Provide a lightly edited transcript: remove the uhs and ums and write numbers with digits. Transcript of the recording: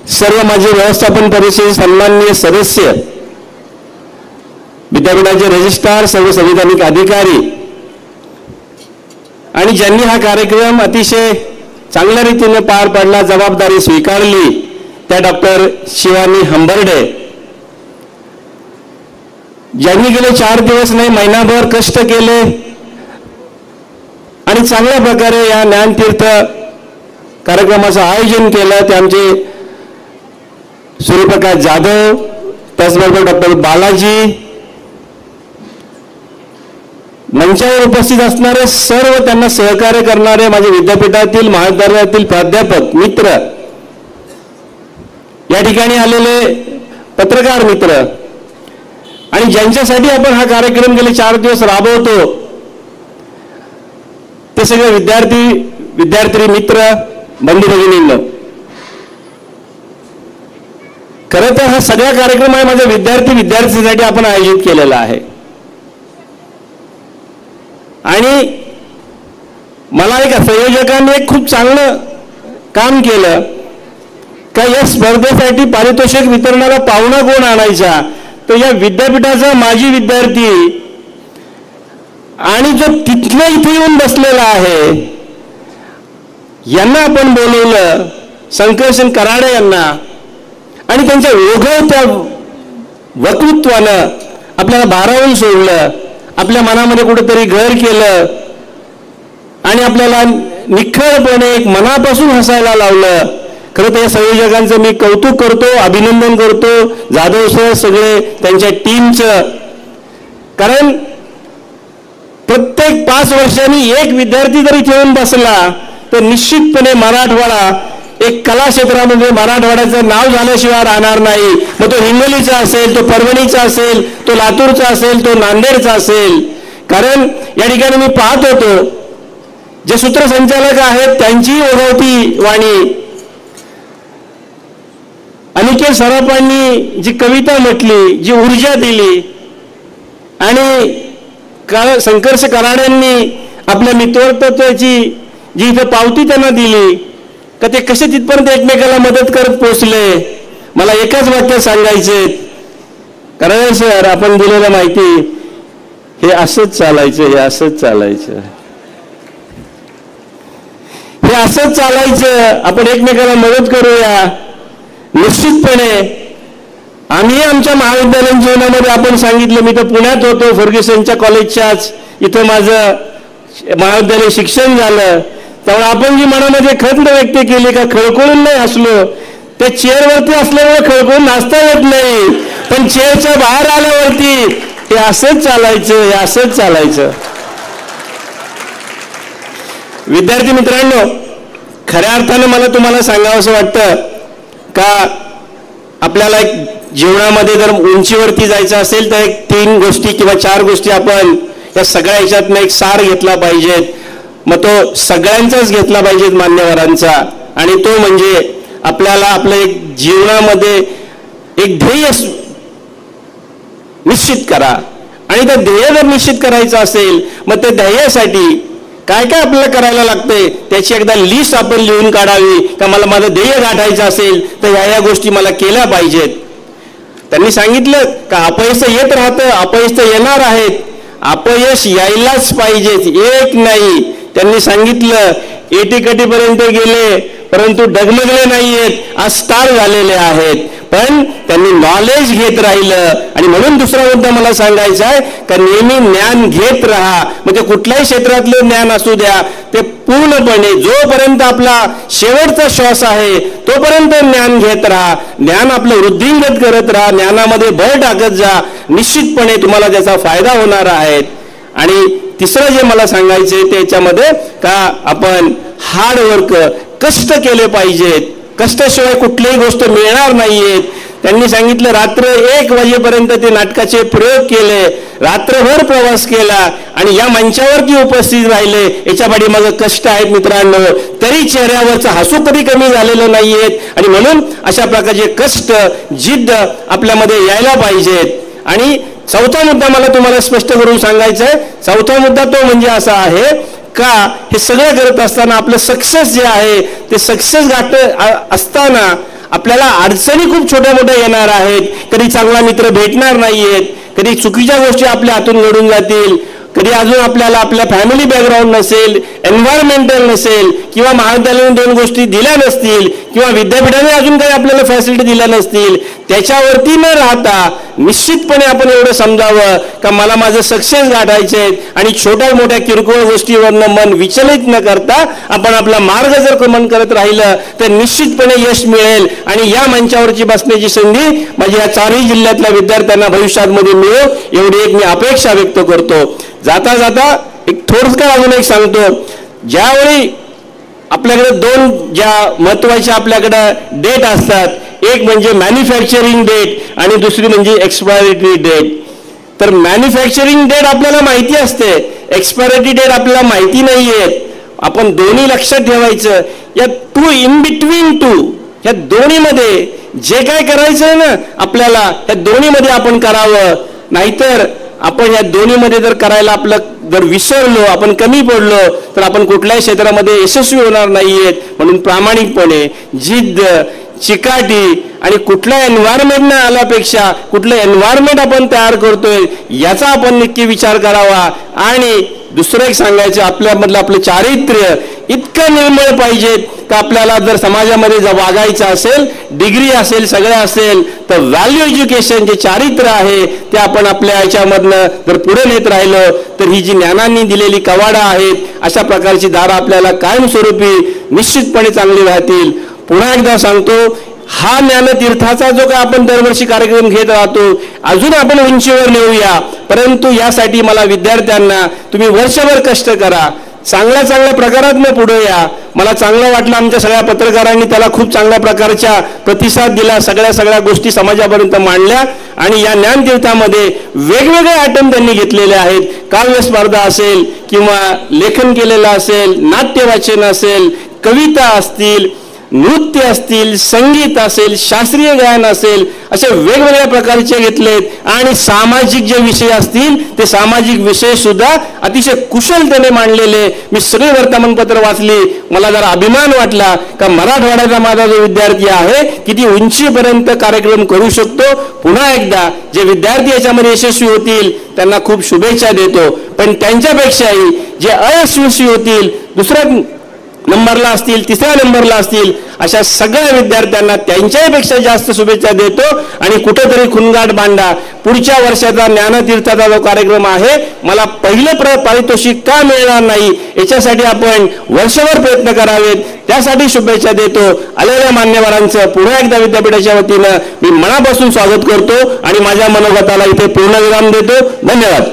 सर्व माझे व्यवस्थापन परिषदेचे सन्माननीय सदस्य, विद्यापीठाचे रजिस्ट्रार, सर्व संविधानिक अधिकारी आणि ज्यांनी हा कार्यक्रम अतिशय चांगल्या रीतीने पार पाडला, जबाबदारी स्वीकारली, त्या डॉक्टर शिवानी हंबर्डे, ज्यांनी गेले 4 दिवस नाही महिनाभर कष्ट केले आणि चांगल्या प्रकारे या ज्ञानतीर्थ कार्यक्रमाचं आयोजन केलं, ते आमचे सूर्यप्रकाश जाधव, त्याचबरोबर डॉक्टर बालाजी, मंचावर उपस्थित असणारे सर्व त्यांना सहकार्य करणारे माझे विद्यापीठातील महाविद्यालयातील प्राध्यापक मित्र, या ठिकाणी आलेले पत्रकार मित्र आणि ज्यांच्यासाठी आपण हा कार्यक्रम गेले 4 दिवस राबवतो ते सगळे विद्यार्थी मित्र, बंधू भगिनींनो, खरं तर हा सगळा कार्यक्रम आहे माझ्या विद्यार्थ्यांसाठी आपण आयोजित केलेला आहे. आणि मला एक संयोजकांनी एक खूप चांगलं काम केलं का या स्पर्धेसाठी पारितोषिक वितरणाला पाहुणा कोण आणायचा, तर या विद्यापीठाचा माजी विद्यार्थी आणि जो तिथल्या इथे येऊन बसलेला आहे यांना आपण बोलवलं, संकर्षण कराडे यांना, आणि त्यांच्या ओघवत्या वक्तृत्वानं आपल्याला भारावून सोडलं, आपल्या मनामध्ये कुठेतरी घर केलं आणि आपल्याला निखळपणे एक मनापासून हसायला लावलं. खरं तर या संयोजकांचं मी कौतुक करतो, अभिनंदन करतो, जाधव सर, सगळे त्यांच्या टीमचं. कारण प्रत्येक 5 वर्षांनी एक विद्यार्थी जरी ठेवून बसला तर निश्चितपणे मराठवाडा एक कला क्षेत्रामध्ये मराठवाड्याचं नाव झाल्याशिवाय राहणार नाही. मग तो हिंगोलीचा असेल, तो परभणीचा असेल, तो लातूरचा असेल, तो नांदेडचा असेल. कारण या ठिकाणी मी पाहत होतो जे सूत्रसंचालक आहेत त्यांची ओघवती वाणी, अनिकेत सराफांनी जी कविता म्हटली, जी ऊर्जा दिली, आणि संकर्ष कराड्यांनी आपल्या मित्रत्वाची जी इथं पावती त्यांना दिली का ते कसे तिथपर्यंत एकमेकाला मदत करत पोचले. मला एकाच वाक्यात सांगायचे, कारण सर आपण दिलेलं माहिती हे असंच चालायचं, हे असंच चालायचं, हे असंच चालायचं, आपण एकमेकाला मदत करूया. निश्चितपणे आम्ही आमच्या महाविद्यालयीन जीवनामध्ये आपण सांगितलं, मी तर पुण्यात होतो, फर्ग्युसनच्या कॉलेजच्याच इथं माझं महाविद्यालय शिक्षण झालं, तेव्हा आपण जी मनामध्ये खंत व्यक्त केली का खळखळून नाही हसलो, त्या चेअरवरती असल्यामुळे खळखळून नाचता येत नाही, पण चेअरच्या बाहेर आल्यावरती हे असंच चालायचं, हे असंच चालायचं. विद्यार्थी मित्रांनो, खऱ्या अर्थानं मला तुम्हाला सांगावं असं वाटतं का आपल्याला एक जीवनामध्ये जर उंचीवरती जायचं असेल तर एक 3 गोष्टी किंवा 4 गोष्टी आपण या सगळ्या ह्याच्यातनं एक सार घेतला पाहिजेत. मग तो सगळ्यांचाच घेतला पाहिजेत, मान्यवरांचा, आणि तो म्हणजे आपल्याला आपल्या एक जीवनामध्ये एक ध्येय निश्चित करा. आणि ते ध्येय जर निश्चित करायचं असेल मग ते ध्येयासाठी काय काय आपल्याला करायला लागते त्याची एकदा लिस्ट आपण लिहून काढावी. का मला माझं ध्येय गाठायचं असेल तर या गोष्टी मला केल्या पाहिजेत. त्यांनी सांगितलं का अपयश येत राहतं, अपयश तर येणार आहेत, अपयश यायलाच पाहिजेत, एक नाही. त्यांनी सांगितलं एटीकटीपर्यंत गेले परंतु डगमगले नाहीयेत, आज स्टार झालेले आहेत, पण त्यांनी नॉलेज घेत राहिलं. आणि म्हणून दुसरा मुद्दा मला सांगायचा आहे का नेहमी ज्ञान घेत राहा. म्हणजे कुठल्याही क्षेत्रातलं ज्ञान असू द्या, ते पूर्णपणे जोपर्यंत आपला शेवटचा श्वास आहे तोपर्यंत ज्ञान घेत राहा, ज्ञान आपलं वृद्धिंगत करत राहा, ज्ञानामध्ये भर टाकत जा, निश्चितपणे तुम्हाला त्याचा फायदा होणार आहे. आणि तिसरं जे मला सांगायचे त्याच्यामध्ये का आपण हार्डवर्क, कष्ट केले पाहिजेत, कष्टाशिवाय कुठलीही गोष्ट मिळणार नाहीये. त्यांनी सांगितलं रात्र 1 वाजेपर्यंत ते नाटकाचे प्रयोग केले, रात्रभर प्रवास केला आणि या मंचावरती उपस्थित राहिले. याच्या पाठीमागे कष्ट आहेत मित्रांनो, तरी चेहऱ्यावरचं हसू कधी कमी झालेलं नाहीये. आणि म्हणून अशा प्रकारचे कष्ट, जिद्द आपल्यामध्ये यायला पाहिजेत. आणि चौथा मुद्दा मला तुम्हाला स्पष्ट करून सांगायचा आहे. चौथा मुद्दा तो म्हणजे असा आहे का हे सगळं करत असताना आपलं सक्सेस जे आहे ते सक्सेस गाठत असताना आपल्याला अडचणी खूप छोट्या मोठ्या येणार आहेत. कधी चांगला मित्र भेटणार नाहीयेत, कधी चुकीच्या गोष्टी आपल्या हातून घडून जातील, कधी अजून आपल्याला आपल्या फॅमिली बॅकग्राऊंड नसेल, एन्व्हायरमेंटल नसेल, किंवा महाविद्यालयाने दोन गोष्टी दिल्या नसतील, किंवा विद्यापीठाने अजून काही आपल्याला फॅसिलिटी दिल्या नसतील. त्याच्यावरती न राहता निश्चितपणे आपण एवढं समजावं का मला माझं सक्सेस गाठायचे आहेत, आणि छोट्या मोठ्या किरकोळ गोष्टीवरनं मन विचलित न करता आपण आपला मार्ग जर क्रमण करत राहिलं तर निश्चितपणे यश मिळेल. आणि या मंचावरची बसण्याची संधी माझी या चारही जिल्ह्यातल्या विद्यार्थ्यांना भविष्यामध्ये मिळो एवढी एक मी अपेक्षा व्यक्त करतो. जाता जाता एक थोडक्यात अजून एक सांगतो. ज्यावेळी आपल्याकडे दोन ज्या महत्वाच्या आपल्याकडे डेट असतात, एक म्हणजे मॅन्युफॅक्चरिंग डेट आणि दुसरी म्हणजे एक्सपायरी डेट. तर मॅन्युफॅक्चरिंग डेट आपल्याला माहिती असते, एक्सपायरी डेट आपल्याला माहिती नाहीये. आपण दोन्ही लक्षात ठेवायचं. या टू इन बिटवीन टू, या दोन्हीमध्ये जे काय करायचं आहे ना आपल्याला, या दोन्हीमध्ये आपण करावं. नाहीतर आपण या दोन्हीमध्ये जर करायला आपलं जर विसरलो, आपण कमी पडलो, तर आपण कुठल्याही क्षेत्रामध्ये यशस्वी होणार नाहीयेत. म्हणून प्रामाणिकपणे, जिद्द, चिकाटी आणि कुठल्या एन्व्हायरमेंटनं आल्यापेक्षा कुठलं एन्व्हायरमेंट आपण तयार करतोय याचा आपण नक्की विचार करावा. आणि दुसरं एक सांगायचं, आपल्यामधलं आपलं चारित्र्य इतकं निर्मळ पाहिजे का आपल्याला जर समाजामध्ये जर वागायचं असेल, डिग्री असेल, सगळं असेल, तर व्हॅल्यू एज्युकेशन जे चारित्र्य आहे ते आपण आपल्या याच्यामधनं जर पुढे नेत राहिलो तर ही जी ज्ञानांनी दिलेली कवाडं आहेत, अशा प्रकारची दारं आपल्याला कायमस्वरूपी निश्चितपणे चांगली राहतील. पुन्हा एकदा सांगतो, हा ज्ञानतीर्थाचा जो काय आपण दरवर्षी कार्यक्रम घेत राहतो, अजून आपण उंचीवर नेऊया. परंतु यासाठी मला विद्यार्थ्यांना तुम्ही वर्षभर कष्ट करा, चांगल्या प्रकारात पुढे या. मला चांगलं वाटलं, आमच्या सगळ्या पत्रकारांनी त्याला खूप चांगल्या प्रकारच्या प्रतिसाद दिला, सगळ्या गोष्टी समाजापर्यंत मांडल्या. आणि या ज्ञानतीर्थामध्ये वेगवेगळे आयटम त्यांनी घेतलेले आहेत. काव्य स्पर्धा असेल, किंवा लेखन केलेलं असेल, नाट्य वाचन असेल, कविता असतील, नृत्य असतील, संगीत असेल, शास्त्रीय गायन असेल, असे वेगवेगळ्या प्रकारचे घेतलेत. आणि सामाजिक जे विषय असतील ते सामाजिक विषय सुद्धा अतिशय कुशलतेने मांडलेले. मी सगळे वर्तमानपत्र वाचली, मला जरा अभिमान वाटला का मराठवाड्याचा माझा जो विद्यार्थी आहे किती उंचीपर्यंत कार्यक्रम करू शकतो. पुन्हा एकदा जे विद्यार्थी याच्यामध्ये यशस्वी होतील त्यांना खूप शुभेच्छा देतो. पण त्यांच्यापेक्षाही जे अयशस्वी होतील, दुसऱ्या नंबरला असतील, तिसऱ्या नंबरला असतील, अशा सगळ्या विद्यार्थ्यांना त्यांच्यापेक्षा जास्त शुभेच्छा देतो. आणि कुठेतरी खुणगाट बांधा. पुढच्या वर्षाचा ज्ञानतीर्थाचा जो कार्यक्रम आहे, मला पहिलं पारितोषिक का मिळणार नाही याच्यासाठी आपण वर्षभर प्रयत्न करावेत. त्यासाठी शुभेच्छा देतो. आलेल्या मान्यवरांचं पुन्हा एकदा विद्यापीठाच्या वतीनं मी मनापासून स्वागत करतो आणि माझ्या मनोगताला इथे पूर्णविराम देतो. धन्यवाद.